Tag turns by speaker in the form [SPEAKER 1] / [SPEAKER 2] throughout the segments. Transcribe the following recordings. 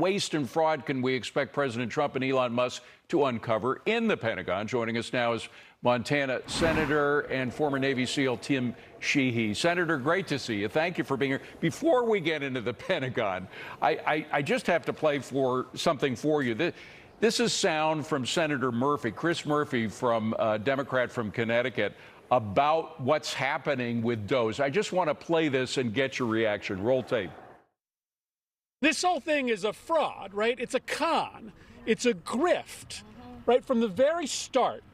[SPEAKER 1] waste and fraud can we expect President Trump and Elon Musk to uncover in the Pentagon? Joining us now is Montana Senator and former Navy SEAL Tim Sheehy. Senator, great to see you. Thank you for being here. Before we get into the Pentagon, I just have to play for something for you. This is sound from Senator Murphy, Chris Murphy, from Democrat from Connecticut, about what's happening with DOGE. I just want to play this and get your reaction. Roll tape.
[SPEAKER 2] This whole thing is a fraud, right? It's a con. It's a grift, right? From the very start,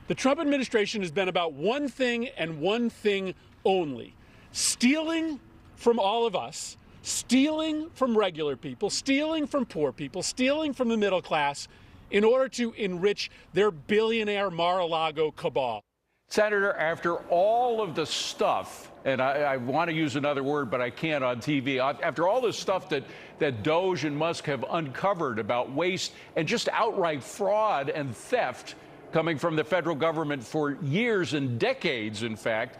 [SPEAKER 2] the Trump administration has been about one thing and one thing only: stealing from all of us, stealing from regular people, stealing from poor people, stealing from the middle class in order to enrich their billionaire Mar-a-Lago cabal.
[SPEAKER 1] Senator, after all of the stuff, and I want to use another word, but I can't on TV, after all the stuff that DOGE and Musk have uncovered about waste and just outright fraud and theft coming from the federal government for years and decades, in fact,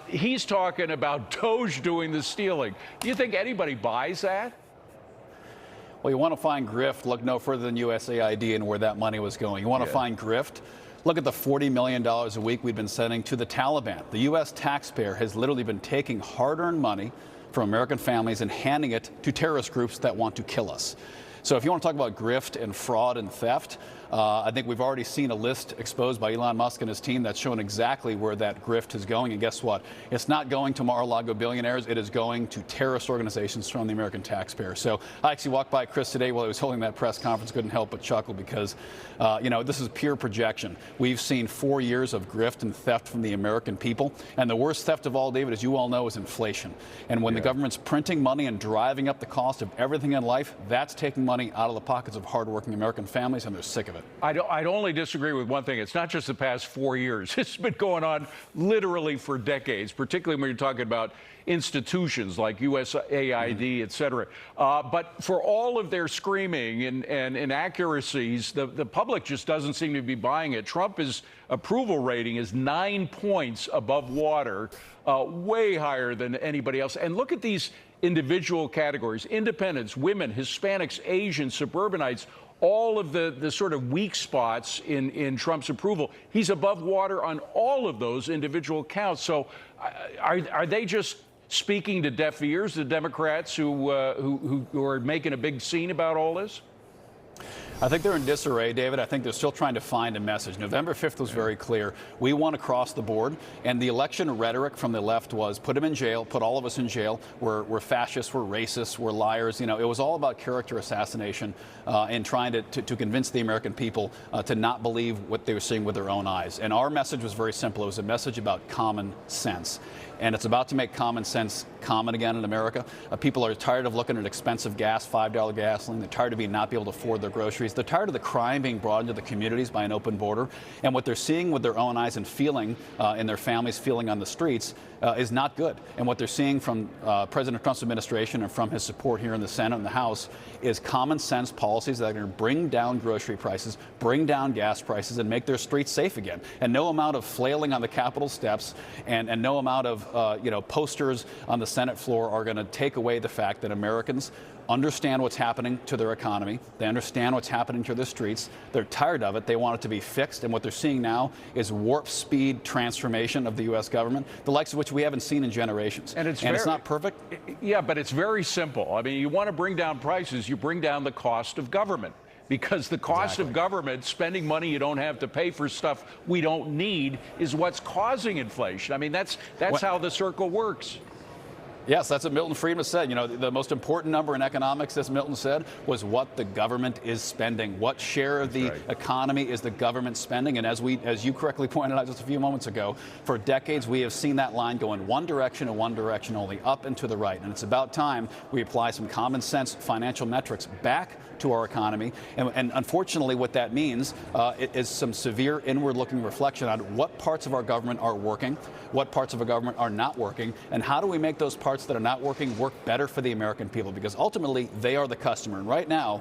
[SPEAKER 1] he's talking about DOGE doing the stealing. Do you think anybody buys that?
[SPEAKER 3] Well, you want to find grift, look no further than USAID and where that money was going. You want to find grift? Look at the $40 million a week we've been sending to the Taliban. The U.S. taxpayer has literally been taking hard-earned money from American families and handing it to terrorist groups that want to kill us. So if you want to talk about grift and fraud and theft, I think we've already seen a list exposed by Elon Musk and his team that's shown exactly where that grift is going. And guess what? It's not going to Mar-a-Lago billionaires. It is going to terrorist organizations from the American taxpayer. So I actually walked by Chris today while he was holding that press conference. Couldn't help but chuckle because, this is pure projection. We've seen 4 years of grift and theft from the American people. And the worst theft of all, David, as you all know, is inflation. And when the government's printing money and driving up the cost of everything in life, that's taking money out of the pockets of hardworking American families, and they're sick of it.
[SPEAKER 1] I'd only disagree with one thing. It's not just the past 4 years. It's been going on literally for decades, particularly when you're talking about institutions like USAID, et cetera. But for all of their screaming and inaccuracies, the public just doesn't seem to be buying it. Trump's approval rating is 9 points above water, way higher than anybody else. And look at these individual categories: independents, women, Hispanics, Asians, suburbanites, all of the sort of weak spots in Trump's approval. He's above water on all of those individual counts. So are they just speaking to deaf ears, the Democrats who are making a big scene about all this?
[SPEAKER 3] I think they're in disarray, David. I think they're still trying to find a message. November 5th was very clear. We want across the board. And the election rhetoric from the left was put him in jail, put all of us in jail. We're fascists, we're racists, we're liars. You know, it was all about character assassination and trying to convince the American people to not believe what they were seeing with their own eyes. And our message was very simple. It was a message about common sense. And it's about to make common sense common again in America. People are tired of looking at expensive gas, $5 gasoline. They're tired of not being able to afford their groceries. They're tired of the crime being brought into the communities by an open border. And what they're seeing with their own eyes and feeling, and their families feeling on the streets, is not good. And what they're seeing from President Trump's administration and from his support here in the Senate and the House is common sense policies that are going to bring down grocery prices, bring down gas prices, and make their streets safe again. And no amount of flailing on the Capitol steps and no amount of posters on the Senate floor are going to take away the fact that Americans understand what's happening to their economy. They understand what's happening to their streets. They're tired of it. They want it to be fixed. And what they're seeing now is warp speed transformation of the U.S. government, the likes of which we haven't seen in generations. And it's not perfect.
[SPEAKER 1] Yeah, but it's very simple. I mean, you want to bring down prices, you bring down the cost of government. Because the cost of government, spending money you don't have to pay for stuff we don't need, is what's causing inflation. I mean, that's how the circle works.
[SPEAKER 3] Yes, that's what Milton Friedman said. You know, the most important number in economics, as Milton said, was what the government is spending. What share of the economy is the government spending? And as you correctly pointed out just a few moments ago, for decades we have seen that line go in one direction and one direction only, up and to the right. And it's about time we apply some common sense financial metrics back to our economy. And unfortunately, what that means is some severe inward-looking reflection on what parts of our government are working, what parts of our government are not working, and how do we make those parts that are not working work better for the American people, because ultimately they are the customer. And right now,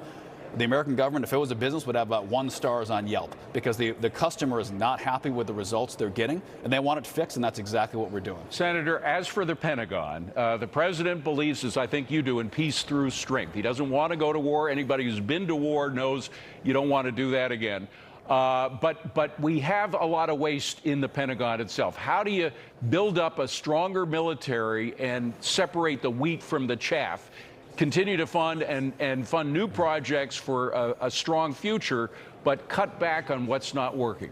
[SPEAKER 3] The American government, if it was a business, would have about 1 star on Yelp because the customer is not happy with the results they're getting, and they want it fixed, and that's exactly what we're doing.
[SPEAKER 1] Senator, as for the Pentagon, the president believes, as I think you do, in peace through strength. He doesn't want to go to war. Anybody who's been to war knows you don't want to do that again. But we have a lot of waste in the Pentagon itself. How do you build up a stronger military and separate the wheat from the chaff? Continue to fund and fund new projects for a strong future, but cut back on what's not working.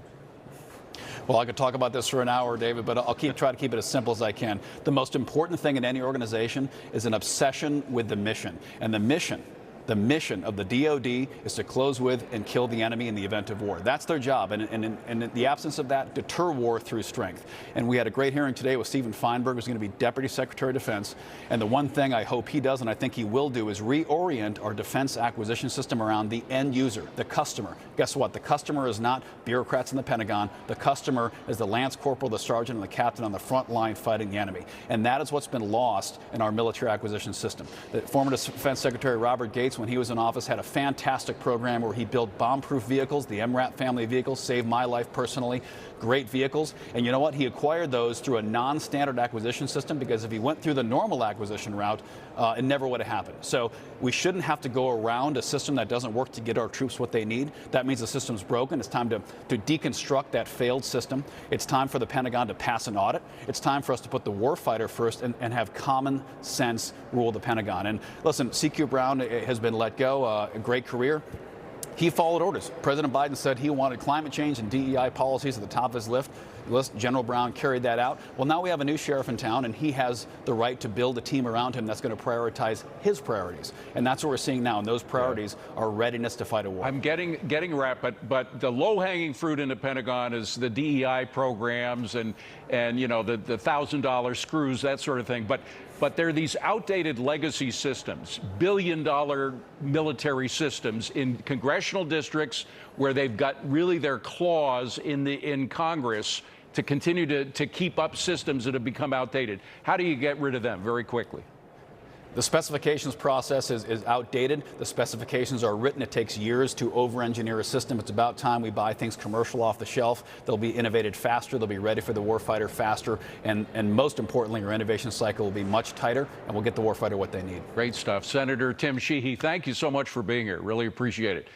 [SPEAKER 3] Well, I could talk about this for an hour, David, but I'll try to keep it as simple as I can. The most important thing in any organization is an obsession with the mission. And the mission of the DOD is to close with and kill the enemy in the event of war. That's their job. And in the absence of that, deter war through strength. And we had a great hearing today with Stephen Feinberg, who's going to be Deputy Secretary of Defense. And the one thing I hope he does, and I think he will do, is reorient our defense acquisition system around the end user, the customer. Guess what? The customer is not bureaucrats in the Pentagon. The customer is the lance corporal, the sergeant, and the captain on the front line fighting the enemy. And that is what's been lost in our military acquisition system. The former Defense Secretary Robert Gates, when he was in office, had a fantastic program where he built bomb-proof vehicles, the MRAP family of vehicles, saved my life personally. Great vehicles. And you know what? He acquired those through a non-standard acquisition system because if he went through the normal acquisition route, it never would have happened. So we shouldn't have to go around a system that doesn't work to get our troops what they need. That means the system's broken. It's time to deconstruct that failed system. It's time for the Pentagon to pass an audit. It's time for us to put the warfighter first and have common sense rule the Pentagon. And listen, CQ Brown has been let go, a great career. He followed orders. President Biden said he wanted climate change and DEI policies at the top of his list. General Brown carried that out. Well, now we have a new sheriff in town, and he has the right to build a team around him that's going to prioritize his priorities. And that's what we're seeing now. And those priorities are readiness to fight a war.
[SPEAKER 1] I'm getting wrapped, but the low-hanging fruit in the Pentagon is the DEI programs and you know the $1,000 screws, that sort of thing. But there are these outdated legacy systems, billion-dollar military systems in congressional districts where they've got really their claws in Congress to continue to keep up systems that have become outdated. How do you get rid of them very quickly?
[SPEAKER 3] The specifications process is outdated. The specifications are written. It takes years to over-engineer a system. It's about time we buy things commercial off the shelf. They'll be innovated faster. They'll be ready for the warfighter faster. And most importantly, our innovation cycle will be much tighter, and we'll get the warfighter what they need.
[SPEAKER 1] Great stuff. Senator Tim Sheehy, thank you so much for being here. Really appreciate it.